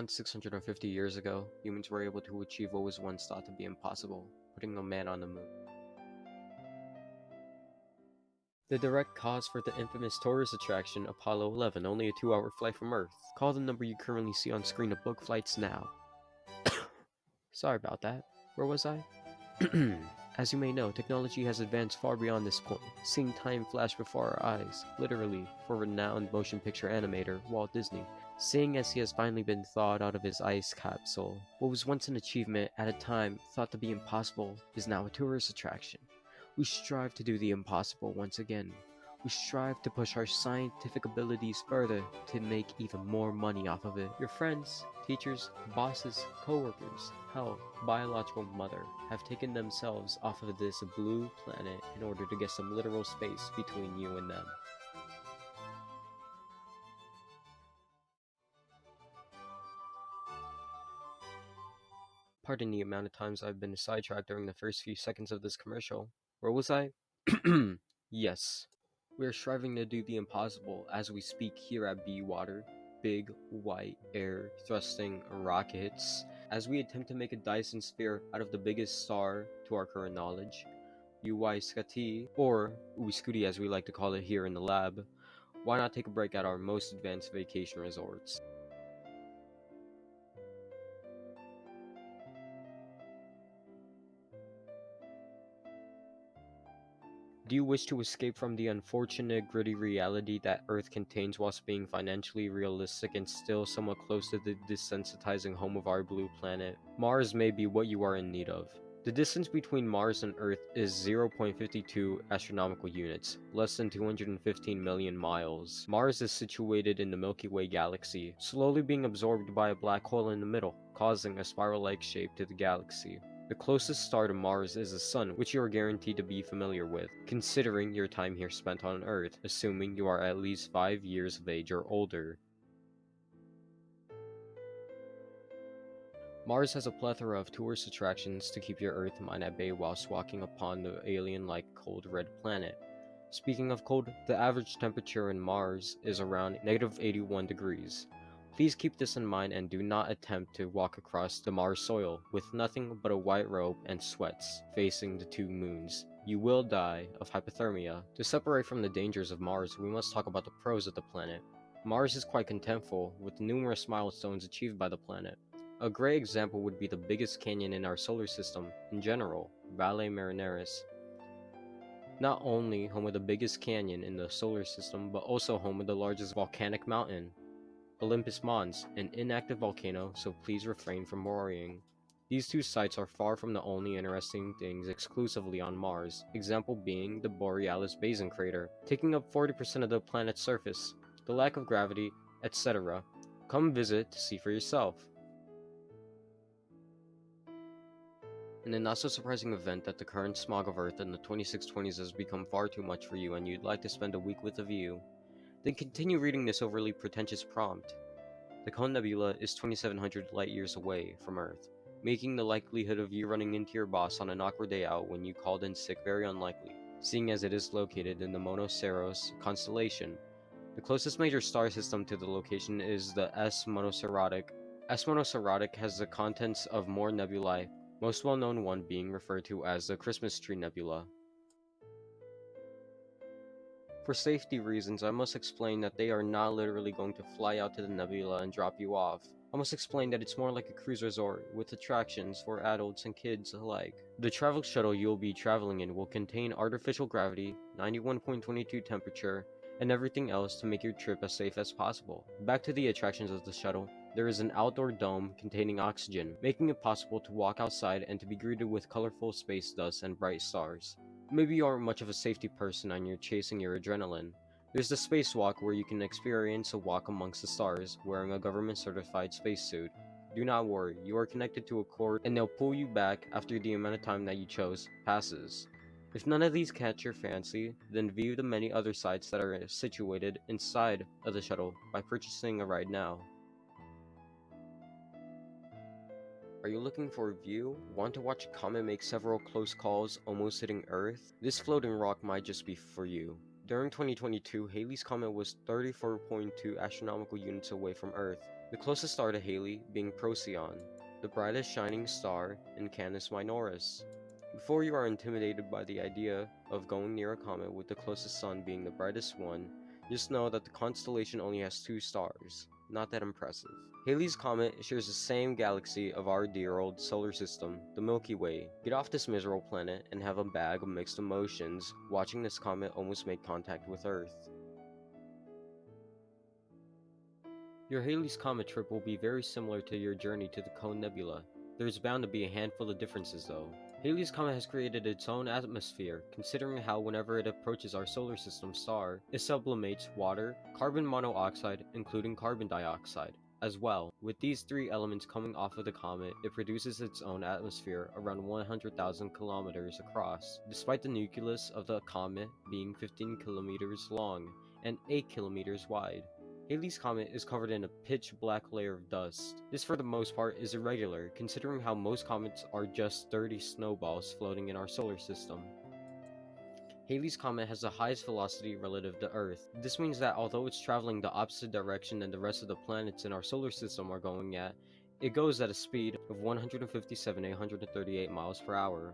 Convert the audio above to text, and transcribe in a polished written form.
Around 650 years ago, humans were able to achieve what was once thought to be impossible, putting a man on the moon. The direct cause for the infamous tourist attraction Apollo 11, only a 2-hour flight from Earth. Call the number you currently see on screen to book flights now. Sorry about that. Where was I? As you may know, technology has advanced far beyond this point, seeing time flash before our eyes, literally, for renowned motion picture animator Walt Disney. Seeing as he has finally been thawed out of his ice capsule, what was once an achievement at a time thought to be impossible is now a tourist attraction. We strive to do the impossible once again. We strive to push our scientific abilities further to make even more money off of it. Your friends, teachers, bosses, co-workers, hell, biological mother have taken themselves off of this blue planet in order to get some literal space between you and them. Pardon the amount of times I've been sidetracked during the first few seconds of this commercial. Where was I? Yes. We are striving to do the impossible as we speak here at B-Water. Big, white, air thrusting rockets. As we attempt to make a Dyson sphere out of the biggest star to our current knowledge. Uy or Uiskuti as we like to call it here in the lab. Why not take a break at our most advanced vacation resorts? Do you wish to escape from the unfortunate, gritty reality that Earth contains whilst being financially realistic and still somewhat close to the desensitizing home of our blue planet? Mars may be what you are in need of. The distance between Mars and Earth is 0.52 astronomical units, less than 215 million miles. Mars is situated in the Milky Way galaxy, slowly being absorbed by a black hole in the middle, causing a spiral-like shape to the galaxy. The closest star to Mars is the Sun, which you are guaranteed to be familiar with, considering your time here spent on Earth, assuming you are at least 5 years of age or older. Mars has a plethora of tourist attractions to keep your Earth mind at bay whilst walking upon the alien-like cold red planet. Speaking of cold, the average temperature in Mars is around -81 degrees. Please keep this in mind and do not attempt to walk across the Mars soil with nothing but a white robe and sweats facing the two moons. You will die of hypothermia. To separate from the dangers of Mars, we must talk about the pros of the planet. Mars is quite contentful, with numerous milestones achieved by the planet. A great example would be the biggest canyon in our solar system, in general, Valle Marineris. Not only home of the biggest canyon in the solar system, but also home of the largest volcanic mountain, Olympus Mons, an inactive volcano, so please refrain from worrying. These two sites are far from the only interesting things exclusively on Mars, example being the Borealis Basin crater, taking up 40% of the planet's surface, the lack of gravity, etc. Come visit to see for yourself. In a not-so-surprising event that the current smog of Earth in the 2620s has become far too much for you and you'd like to spend a week with a view, then continue reading this overly pretentious prompt. The Comet Nebula is 2,700 light-years away from Earth, making the likelihood of you running into your boss on an awkward day out when you called in sick very unlikely, seeing as it is located in the Monoceros constellation. The closest major star system to the location is the S Monocerotic. S Monocerotic has the contents of more nebulae, most well-known one being referred to as the Christmas Tree Nebula. For safety reasons, I must explain that they are not literally going to fly out to the nebula and drop you off. I must explain that it's more like a cruise resort, with attractions for adults and kids alike. The travel shuttle you'll be traveling in will contain artificial gravity, 91.22 temperature, and everything else to make your trip as safe as possible. Back to the attractions of the shuttle. There is an outdoor dome containing oxygen, making it possible to walk outside and to be greeted with colorful space dust and bright stars. Maybe you aren't much of a safety person and you're chasing your adrenaline. There's the spacewalk where you can experience a walk amongst the stars wearing a government-certified spacesuit. Do not worry, you are connected to a cord and they'll pull you back after the amount of time that you chose passes. If none of these catch your fancy, then view the many other sites that are situated inside of the shuttle by purchasing a ride now. Are you looking for a view? Want to watch a comet make several close calls almost hitting Earth? This floating rock might just be for you. During 2022, Halley's Comet was 34.2 astronomical units away from Earth. the closest star to Halley being Procyon, the brightest shining star in Canis Minoris. Before you are intimidated by the idea of going near a comet with the closest sun being the brightest one, just know that the constellation only has 2 stars. Not that impressive. Halley's Comet shares the same galaxy of our dear old solar system, the Milky Way. Get off this miserable planet and have a bag of mixed emotions watching this comet almost make contact with Earth. Your Halley's Comet trip will be very similar to your journey to the Cone Nebula. There's bound to be a handful of differences though. Halley's Comet has created its own atmosphere, considering how whenever it approaches our solar system star, it sublimates water, carbon monoxide, including carbon dioxide, as well. With these 3 elements coming off of the comet, it produces its own atmosphere around 100,000 kilometers across, despite the nucleus of the comet being 15 kilometers long and 8 kilometers wide. Halley's Comet is covered in a pitch black layer of dust. This for the most part is irregular, considering how most comets are just 30 snowballs floating in our solar system. Halley's Comet has the highest velocity relative to Earth. This means that although it's traveling the opposite direction than the rest of the planets in our solar system are going at, it goes at a speed of 157,838 miles per hour.